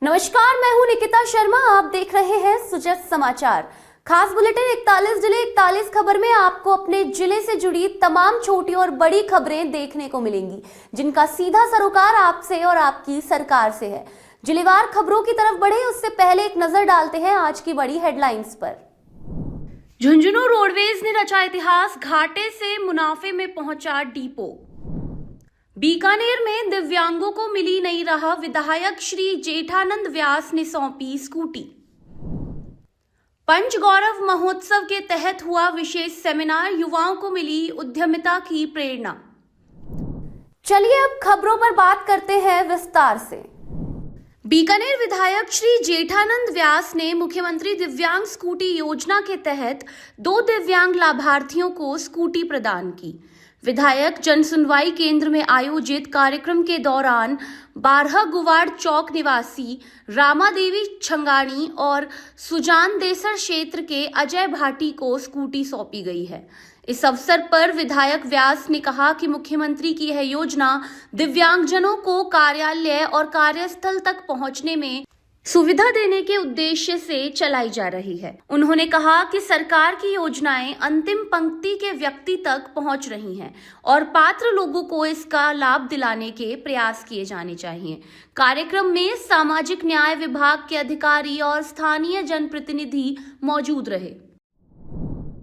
नमस्कार, मैं हूं निकिता शर्मा। आप देख रहे हैं सुजस समाचार। खास बुलेटिन 41 जिले 41 खबर में आपको अपने जिले से जुड़ी तमाम छोटी और बड़ी खबरें देखने को मिलेंगी, जिनका सीधा सरोकार आपसे और आपकी सरकार से है। जिलेवार खबरों की तरफ बढ़े उससे पहले एक नजर डालते हैं आज की बड़ी हेडलाइंस पर। झुंझुनू रोडवेज ने रचा इतिहास, घाटे से मुनाफे में पहुंचा डिपो। बीकानेर में दिव्यांगों को मिली नई राह, विधायक श्री जेठानंद व्यास ने सौंपी स्कूटी। पंच गौरव महोत्सव के तहत हुआ विशेष सेमिनार, युवाओं को मिली उद्यमिता की प्रेरणा। चलिए अब खबरों पर बात करते हैं विस्तार से। बीकानेर विधायक श्री जेठानंद व्यास ने मुख्यमंत्री दिव्यांग स्कूटी योजना के तहत 2 दिव्यांग लाभार्थियों को स्कूटी प्रदान की। विधायक जन सुनवाई केंद्र में आयोजित कार्यक्रम के दौरान 12 गुवाड़ चौक निवासी रामा देवी छंगाणी और सुजान देसर क्षेत्र के अजय भाटी को स्कूटी सौंपी गई है। इस अवसर पर विधायक व्यास ने कहा कि मुख्यमंत्री की यह योजना दिव्यांगजनों को कार्यालय और कार्यस्थल तक पहुंचने में सुविधा देने के उद्देश्य से चलाई जा रही है। उन्होंने कहा कि सरकार की योजनाएं अंतिम पंक्ति के व्यक्ति तक पहुंच रही हैं और पात्र लोगों को इसका लाभ दिलाने के प्रयास किए जाने चाहिए। कार्यक्रम में सामाजिक न्याय विभाग के अधिकारी और स्थानीय जनप्रतिनिधि मौजूद रहे।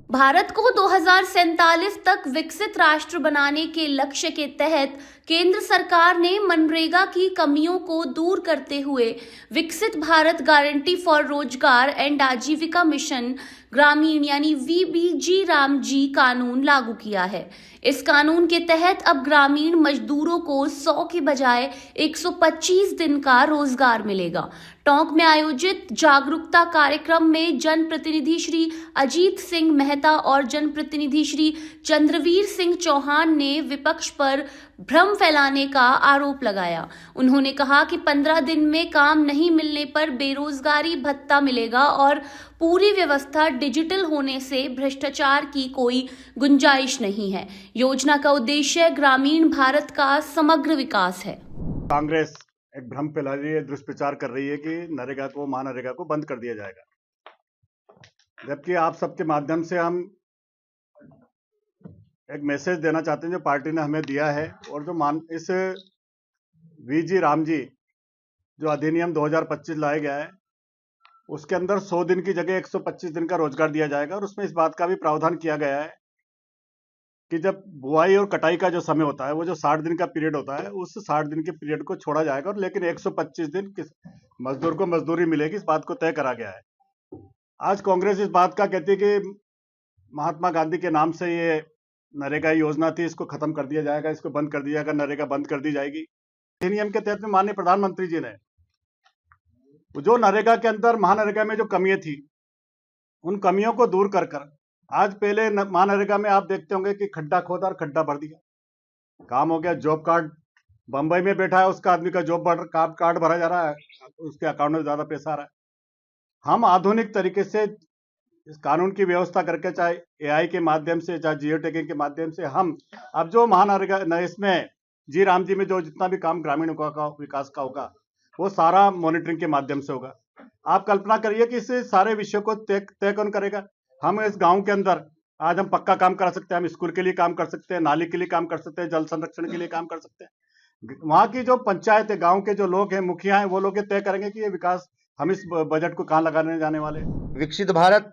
भारत को 2047 तक विकसित राष्ट्र बनाने के लक्ष्य के तहत केंद्र सरकार ने मनरेगा की कमियों को दूर करते हुए विकसित भारत गारंटी फॉर रोजगार एंड आजीविका मिशन ग्रामीण यानी VBG रामजी कानून लागू किया है। इस कानून के तहत अब ग्रामीण मजदूरों को 100 के बजाय 125 दिन का रोजगार मिलेगा। टोंक में आयोजित जागरूकता कार्यक्रम में जनप्रतिनिधि श्री अजीत सिंह मेहता और जनप्रतिनिधि श्री चंद्रवीर सिंह चौहान ने विपक्ष पर भ्रम फैलाने का आरोप लगाया। उन्होंने कहा कि 15 दिन में काम नहीं मिलने पर बेरोजगारी भत्ता मिलेगा और पूरी व्यवस्था डिजिटल होने से भ्रष्टाचार की कोई गुंजाइश नहीं है। योजना का उद्देश्य ग्रामीण भारत का समग्र विकास है। कांग्रेस एक भ्रम फैला रही है, दुष्प्रचार कर रही है कि नरेगा को, महानरेगा को बंद कर दिया जाएगा, जबकि आप सबके माध्यम से हम एक मैसेज देना चाहते हैं जो पार्टी ने हमें दिया है। और जो इस VG रामजी जो अधिनियम 2025 लाया गया है, उसके अंदर 100 दिन की जगह 125 दिन का रोजगार दिया जाएगा। और उसमें इस बात का भी प्रावधान किया गया है कि जब बुआई और कटाई का जो समय होता है, वो जो 60 दिन का पीरियड होता है, उस 60 दिन के पीरियड को छोड़ा जाएगा, और लेकिन 125 दिन किस मजदूर को मजदूरी मिलेगी, इस बात को तय करा गया है। आज कांग्रेस इस बात का कहती है कि महात्मा गांधी के नाम से ये नरेगा योजना थी, इसको खत्म कर दिया जाएगा, इसको बंद कर दिया जाएगा, नरेगा बंद कर दी जाएगी। अधिनियम के तहत में माननीय प्रधानमंत्री जी ने जो नरेगा के अंदर, महानरेगा में जो कमियां थी, उन कमियों को दूर कर आज पहले महानरेगा में आप देखते होंगे कि खड्डा खोदा और खड्डा भर दिया, काम हो गया। जॉब कार्ड बंबई में बैठा है, उसका आदमी का जॉब कार्ड भरा जा रहा है, उसके अकाउंट में ज्यादा पैसा आ रहा है। हम आधुनिक तरीके से इस कानून की व्यवस्था करके, चाहे AI के माध्यम से, चाहे जियो टैगिंग के माध्यम से, हम अब जो महानरेगा इसमें जी राम जी में जो जितना भी काम ग्रामीण का विकास का होगा, वो सारा मॉनिटरिंग के माध्यम से होगा। आप कल्पना करिए कि इस सारे विषयों को तय कौन करेगा। हम इस गांव के अंदर आज हम पक्का काम कर सकते हैं, हम स्कूल के लिए काम कर सकते हैं, नाली के लिए काम कर सकते हैं, जल संरक्षण के लिए काम कर सकते हैं। वहां की जो पंचायत है, गांव के जो लोग हैं, मुखिया हैं, वो लोग तय करेंगे कि ये विकास हम इस बजट को कहाँ लगाने जाने वाले हैं। विकसित भारत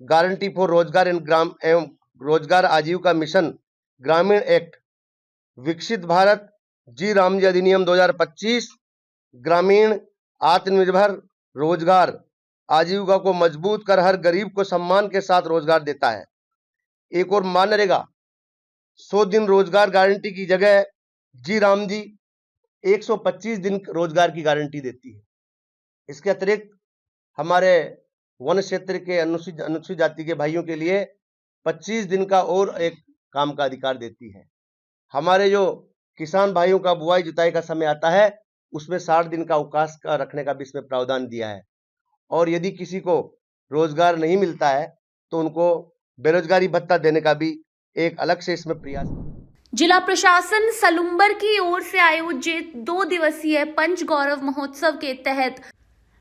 गारंटी फॉर रोजगार एवं रोजगार आजीविका मिशन ग्रामीण एक्ट, विकसित भारत जी रामजी अधिनियम 2025 ग्रामीण आत्मनिर्भर रोजगार आजीविका को मजबूत कर हर गरीब को सम्मान के साथ रोजगार देता है। एक और मनरेगा 100 दिन रोजगार गारंटी की जगह जी रामजी 125 दिन रोजगार की गारंटी देती है। इसके अतिरिक्त हमारे वन क्षेत्र के अनुसूचित जाति के भाइयों के लिए 25 दिन का और एक काम का अधिकार देती है। हमारे जो किसान भाइयों का बुआई जुताई का समय आता है, उसमें 60 दिन का अवकाश का रखने का भी इसमें प्रावधान दिया है। और यदि किसी को रोजगार नहीं मिलता है तो उनको बेरोजगारी भत्ता देने का भी एक अलग से इसमें प्रयास। जिला प्रशासन सलुम्बर की ओर से आयोजित 2 दिवसीय पंच गौरव महोत्सव के तहत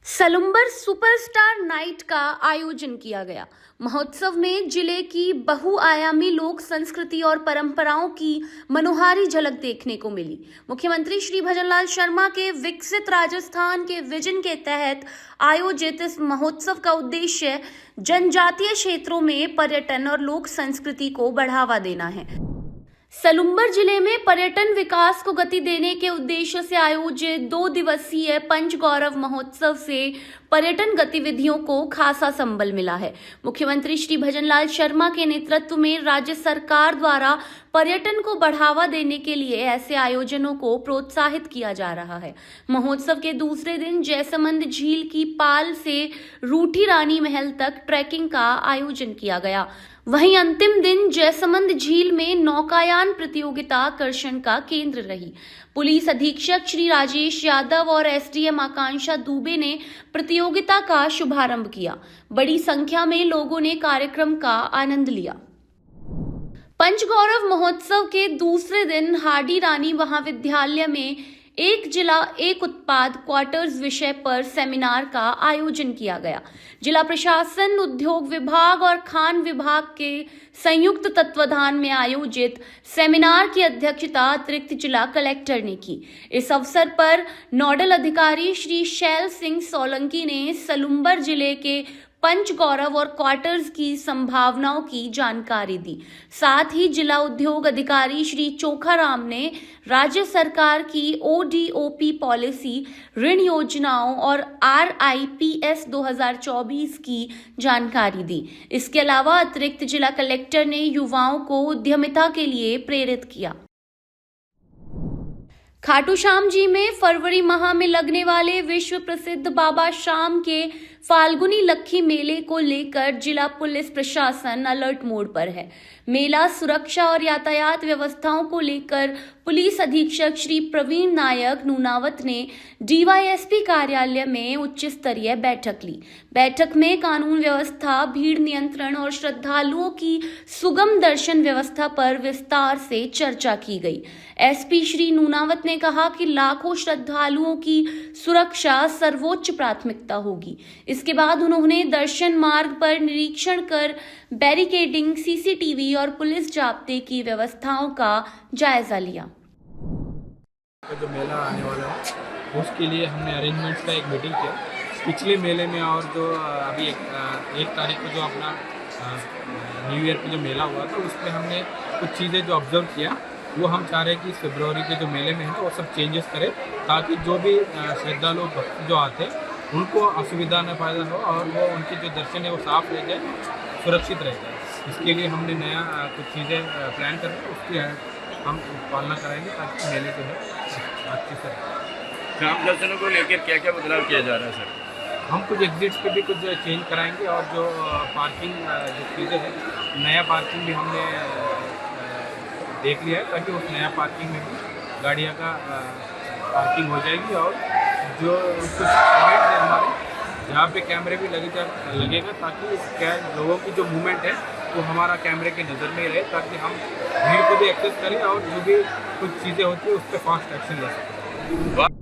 सलुम्बर सुपरस्टार नाइट का आयोजन किया गया। महोत्सव में जिले की बहुआयामी लोक संस्कृति और परंपराओं की मनोहारी झलक देखने को मिली। मुख्यमंत्री श्री भजनलाल शर्मा के विकसित राजस्थान के विजन के तहत आयोजित इस महोत्सव का उद्देश्य जनजातीय क्षेत्रों में पर्यटन और लोक संस्कृति को बढ़ावा देना है। सलुम्बर जिले में पर्यटन विकास को गति देने के उद्देश्य से आयोजित 2 दिवसीय पंचगौरव महोत्सव से पर्यटन गतिविधियों को खासा संबल मिला है। मुख्यमंत्री श्री भजनलाल शर्मा के नेतृत्व में राज्य सरकार द्वारा पर्यटन को बढ़ावा देने के लिए ऐसे आयोजनों को प्रोत्साहित किया जा रहा है। महोत्सव के दूसरे दिन जयसमंद झील की पाल से रूठी रानी महल तक ट्रैकिंग का आयोजन किया गया। वहीं अंतिम दिन जयसमंद झील में नौकायान प्रतियोगिता आकर्षण का केंद्र रही। पुलिस अधीक्षक श्री राजेश यादव और एसडीएम आकांक्षा दुबे ने प्रतियोगिता का शुभारंभ किया। बड़ी संख्या में लोगों ने कार्यक्रम का आनंद लिया। पंचगौरव महोत्सव के दूसरे दिन हाडी रानी महाविद्यालय में एक जिला एक उत्पाद क्वार्टर्स विषय पर सेमिनार का आयोजन किया गया। जिला प्रशासन, उद्योग विभाग और खान विभाग के संयुक्त तत्वाधान में आयोजित सेमिनार की अध्यक्षता अतिरिक्त जिला कलेक्टर ने की। इस अवसर पर नोडल अधिकारी श्री शैल सिंह सोलंकी ने सलुम्बर जिले के पंचगौरव और क्वार्टर्स की संभावनाओं की जानकारी दी। साथ ही जिला उद्योग अधिकारी श्री चोखाराम ने राज्य सरकार की ODOP पॉलिसी, ऋण योजनाओं और RIPS 2024 की जानकारी दी। इसके अलावा अतिरिक्त जिला कलेक्टर ने युवाओं को उद्यमिता के लिए प्रेरित किया। खाटू श्याम जी में फरवरी माह में लगने वाले विश्व प्रसिद्ध बाबा श्याम के फाल्गुनी लक्खी मेले को लेकर जिला पुलिस प्रशासन अलर्ट मोड पर है। मेला सुरक्षा और यातायात व्यवस्थाओं को लेकर पुलिस अधीक्षक श्री प्रवीण नायक नूनावत ने DYSP कार्यालय में उच्च स्तरीय बैठक ली। बैठक में कानून व्यवस्था, भीड़ नियंत्रण और श्रद्धालुओं की सुगम दर्शन व्यवस्था पर विस्तार से चर्चा की गई। SP श्री नूनावत ने कहा कि लाखों श्रद्धालुओं की सुरक्षा सर्वोच्च प्राथमिकता होगी। इसके बाद उन्होंने दर्शन मार्ग पर निरीक्षण कर बैरिकेडिंग, CCTV और पुलिस जाब्ते की व्यवस्थाओं का जायजा लिया। जो मेला आने वाला है उसके लिए हमने अरेंजमेंट्स का एक मीटिंग किया। पिछले मेले में और जो अभी एक तारीख को जो अपना न्यू ईयर पे जो मेला हुआ था उसमें हमने कुछ चीज़ें जो ऑब्जर्व किया वो हम चाह रहे हैं कि इस फरवरी के जो मेले में है वो सब चेंजेस करें ताकि जो भी श्रद्धालु भक्त जो आते हैं उनको असुविधा न पैदा हो और वो उनके जो दर्शन है वो साफ रह जाए, सुरक्षित रह जाए। इसके लिए हमने नया कुछ चीज़ें प्लान कर रहे हैं, उसकी हम पालना कराएंगे ताकि मेले जो है अच्छे से श्याम दर्शनों को लेकर क्या क्या बदलाव किया जा रहा है सर? हम कुछ एग्जिट्स पे भी कुछ चेंज कराएंगे और जो पार्किंग जो चीज़ें हैं, नया पार्किंग भी हमने देख लिया है ताकि उस नया पार्किंग में भी गाड़ियाँ का पार्किंग हो जाएगी और जो कुछ पॉइंट है हमारे जहाँ पे कैमरे भी लगेगा ताकि क्या लोगों की जो मूवमेंट है वो हमारा कैमरे के नज़र में ही रहे ताकि हम भीड़ को भी एक्सेस करें और जो भी कुछ चीज़ें होती है उस पर फास्ट एक्शन ले सकें।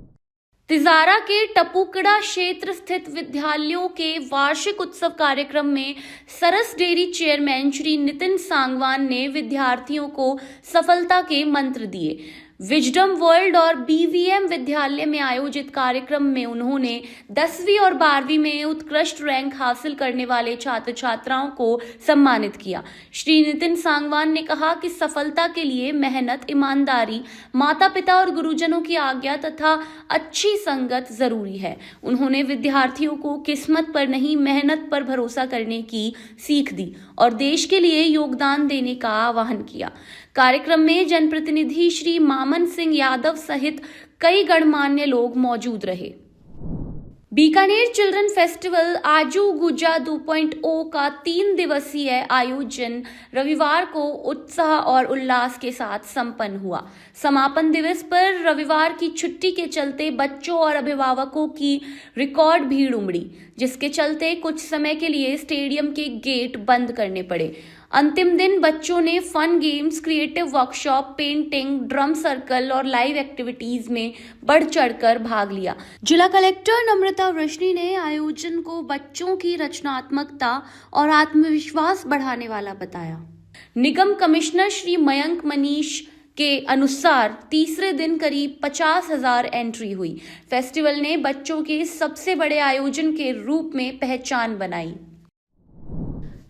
तिजारा के टपुकड़ा क्षेत्र स्थित विद्यालयों के वार्षिक उत्सव कार्यक्रम में सरस डेयरी चेयरमैन श्री नितिन सांगवान ने विद्यार्थियों को सफलता के मंत्र दिए। विजडम वर्ल्ड और BVM विद्यालय में आयोजित कार्यक्रम में उन्होंने 10वीं और 12वीं में उत्कृष्ट रैंक हासिल करने वाले छात्र छात्राओं को सम्मानित किया। श्री नितिन सांगवान ने कहा कि सफलता के लिए मेहनत, ईमानदारी, माता पिता और गुरुजनों की आज्ञा तथा अच्छी संगत जरूरी है। उन्होंने विद्यार्थियों को किस्मत पर नहीं मेहनत पर भरोसा करने की सीख दी और देश के लिए योगदान देने का आह्वान किया। कार्यक्रम में जनप्रतिनिधि श्री मामन सिंह यादव सहित कई गणमान्य लोग मौजूद रहे। बीकानेर चिल्ड्रन फेस्टिवल आजू गुजा 2.0 का 3 दिवसीय आयोजन रविवार को उत्साह और उल्लास के साथ संपन्न हुआ। समापन दिवस पर रविवार की छुट्टी के चलते बच्चों और अभिभावकों की रिकॉर्ड भीड़ उमड़ी, जिसके चलते कुछ समय के लिए स्टेडियम के गेट बंद करने पड़े। अंतिम दिन बच्चों ने fun games, creative workshop, painting, drum circle और लाइव एक्टिविटीज में बढ़ चढ़कर भाग लिया। जिला कलेक्टर नम्रता वृष्णि ने आयोजन को बच्चों की रचनात्मकता और आत्मविश्वास बढ़ाने वाला बताया। निगम कमिश्नर श्री मयंक मनीष के अनुसार तीसरे दिन करीब 50,000 एंट्री हुई। फेस्टिवल ने बच्चों के सबसे बड़े आयोजन के रूप में पहचान बनाई।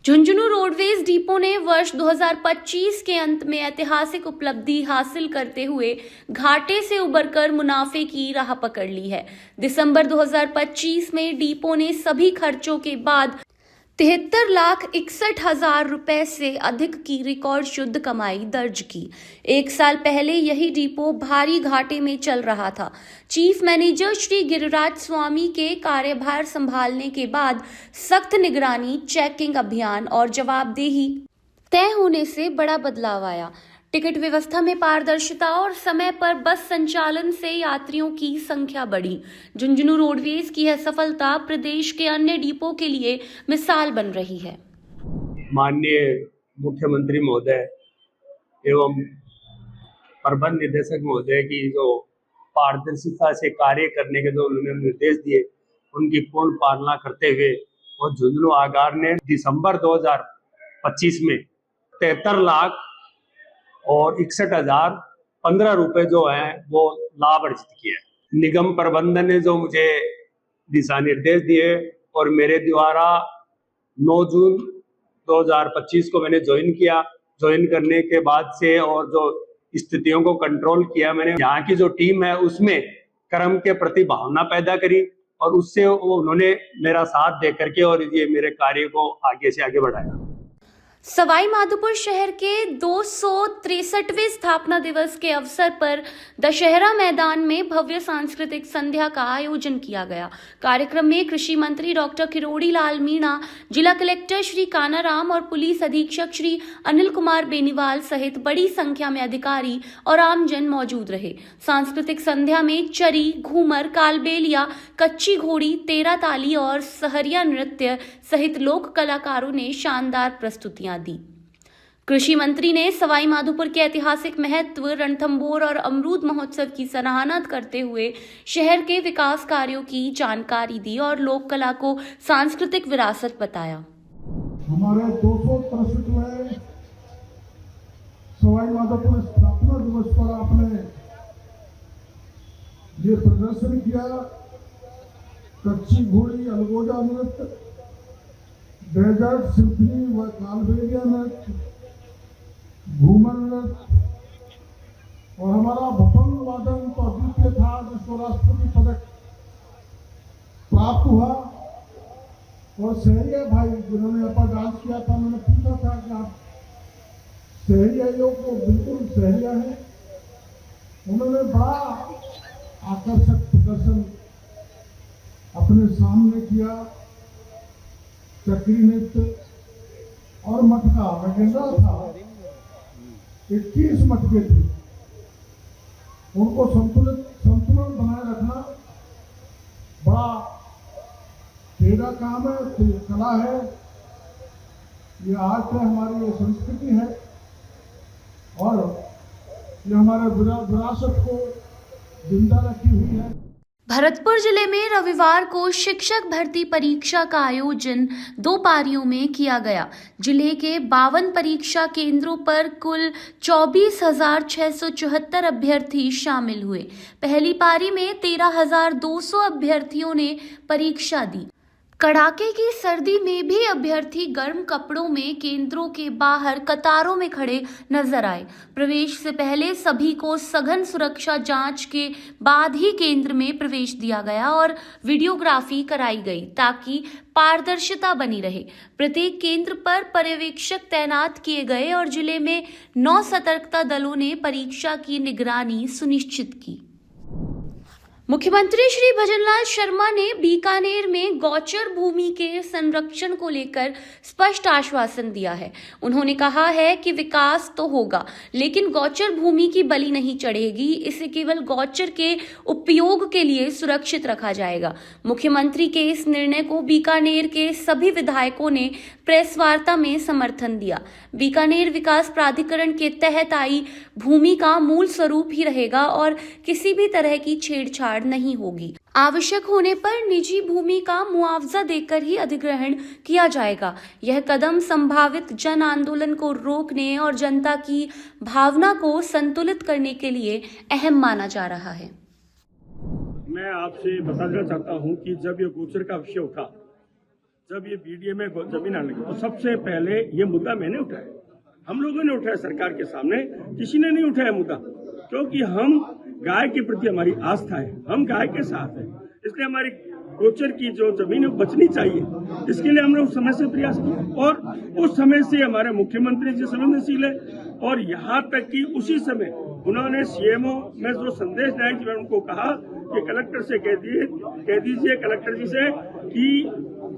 झुंझुनू रोडवेज डिपो ने वर्ष 2025 के अंत में ऐतिहासिक उपलब्धि हासिल करते हुए घाटे से उबरकर मुनाफे की राह पकड़ ली है। दिसंबर 2025 में डिपो ने सभी खर्चों के बाद 73,61,000 रुपए से अधिक की रिकॉर्ड शुद्ध कमाई दर्ज की। एक साल पहले यही डिपो भारी घाटे में चल रहा था। चीफ मैनेजर श्री गिरिराज स्वामी के कार्यभार संभालने के बाद सख्त निगरानी, चेकिंग अभियान और जवाबदेही तय होने से बड़ा बदलाव आया। टिकट व्यवस्था में पारदर्शिता और समय पर बस संचालन से यात्रियों की संख्या बढ़ी। झुंझुनू रोडवेज की यह सफलता प्रदेश के अन्य डिपो के लिए मिसाल बन रही है। माननीय मुख्यमंत्री महोदय एवं प्रबंध निदेशक महोदय की जो पारदर्शिता से कार्य करने के जो उन्होंने निर्देश दिए, उनकी पूर्ण पालना करते हुए और झुंझुनू आगार ने दिसंबर 2025 में 73,61,015 रुपए जो हैं वो लाभ अर्जित किए। निगम प्रबंधन ने जो मुझे दिशा निर्देश दिए और मेरे द्वारा 9 जून 2025 को मैंने ज्वाइन किया। ज्वाइन करने के बाद से और जो स्थितियों को कंट्रोल किया मैंने, यहाँ की जो टीम है उसमें कर्म के प्रति भावना पैदा करी और उससे उन्होंने मेरा साथ दे करके और ये मेरे कार्य को आगे से आगे बढ़ाया। सवाई माधोपुर शहर के 263वें स्थापना दिवस के अवसर पर दशहरा मैदान में भव्य सांस्कृतिक संध्या का आयोजन किया गया। कार्यक्रम में कृषि मंत्री डॉक्टर किरोड़ी लाल मीणा, जिला कलेक्टर श्री कानाराम और पुलिस अधीक्षक श्री अनिल कुमार बेनीवाल सहित बड़ी संख्या में अधिकारी और आमजन मौजूद रहे। सांस्कृतिक संध्या में चरी, घूमर, कालबेलिया, कच्ची घोड़ी, तेरा ताली और सहरिया नृत्य सहित लोक कलाकारों ने शानदार प्रस्तुतियां दी। कृषि मंत्री ने सवाई माधोपुर के ऐतिहासिक महत्व, रणथंभौर और अमरूद महोत्सव की सराहना करते हुए शहर के विकास कार्यों की जानकारी दी और लोक कला को सांस्कृतिक विरासत बताया। हमारे 263वें सवाई माधोपुर स्थापना दिवस पर आपने ये प्रदर्शन किया। कच्ची घोड़ी, अलगोजा नृत्य, डेजर्ट सिम्फनी व कालबेलिया नृत्य, घूमर नृत्य और हमारा भपंग वादन तो अद्वितीय था, जिसको राष्ट्रपति पदक प्राप्त हुआ। और सहरिया भाई जिन्होंने अपना डांस किया था, मैंने पूछा था कि आप सहरिया योग को बिल्कुल सहरिया है। उन्होंने बड़ा आकर्षक प्रदर्शन अपने सामने किया। चक्री नृत्य और मटका वगैरह था, 21 मटके थे। उनको संतुलन बनाए रखना बड़ा तेरा काम है, कला है। ये आर्ट है, हमारी ये संस्कृति है और ये हमारे विरासत को जिंदा रखी हुई है। भरतपुर जिले में रविवार को शिक्षक भर्ती परीक्षा का आयोजन 2 पारियों में किया गया। जिले के 52 परीक्षा केंद्रों पर कुल 24,674 अभ्यर्थी शामिल हुए। पहली पारी में 13,200 अभ्यर्थियों ने परीक्षा दी। कड़ाके की सर्दी में भी अभ्यर्थी गर्म कपड़ों में केंद्रों के बाहर कतारों में खड़े नजर आए। प्रवेश से पहले सभी को सघन सुरक्षा जांच के बाद ही केंद्र में प्रवेश दिया गया और वीडियोग्राफी कराई गई ताकि पारदर्शिता बनी रहे। प्रत्येक केंद्र पर पर्यवेक्षक तैनात किए गए और जिले में 9 सतर्कता दलों ने परीक्षा की निगरानी सुनिश्चित की। मुख्यमंत्री श्री भजनलाल शर्मा ने बीकानेर में गौचर भूमि के संरक्षण को लेकर स्पष्ट आश्वासन दिया है। उन्होंने कहा है कि विकास तो होगा, लेकिन गौचर भूमि की बलि नहीं चढ़ेगी। इसे केवल गौचर के उपयोग के लिए सुरक्षित रखा जाएगा। मुख्यमंत्री के इस निर्णय को बीकानेर के सभी विधायकों ने प्रेस वार्ता में समर्थन दिया। बीकानेर विकास प्राधिकरण के तहत आई भूमि का मूल स्वरूप ही रहेगा और किसी भी तरह की छेड़छाड़ नहीं होगी। आवश्यक होने पर निजी भूमि का मुआवजा देकर ही अधिग्रहण किया जाएगा। यह कदम संभावित जन आंदोलन को रोकने और जनता की भावना को संतुलित करने के लिए अहम माना जा रहा है। मैं आपसे बताना चाहता हूं कि जब ये गोचर का विषय उठा, जब ये बीडीए में जमीन आने लगी, तो सबसे पहले ये मुद्दा मैंने उठाया। हम लोगों ने उठाया सरकार के सामने, किसी ने नहीं उठाया मुद्दा, क्योंकि हम गाय के प्रति हमारी आस्था है, हम गाय के साथ हैं। इसलिए हमारी गोचर की जो जमीन है बचनी चाहिए, इसके लिए हमने उस समय से प्रयास किया और उस समय से हमारे मुख्यमंत्री जी संवेदनशील है। और यहाँ तक कि उसी समय उन्होंने सीएमओ में जो संदेश दिया कि मैं उनको कहा कि कलेक्टर से कह दीजिए कलेक्टर जी से कि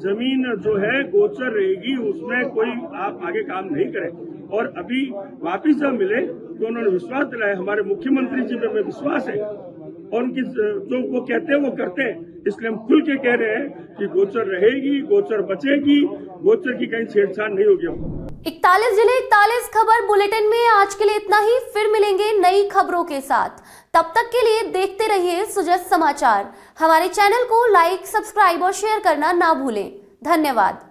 जमीन जो है गोचर रहेगी, उसमें कोई आप आगे काम नहीं करें। और अभी वापिस जब मिले तो उन्होंने विश्वास दिलाया। हमारे मुख्यमंत्री जी पे विश्वास है और उनकी जो वो कहते हैं वो करते हैं। इसलिए हम खुल के कह रहे हैं कि गोचर रहेगी, गोचर बचेगी, गोचर की कहीं छेड़छाड़ नहीं होगी। 41 जिले 41 खबर बुलेटिन में आज के लिए इतना ही। फिर मिलेंगे नई खबरों के साथ। तब तक के लिए देखते रहिए सुजस समाचार। हमारे चैनल को लाइक, सब्सक्राइब और शेयर करना ना भूलें। धन्यवाद।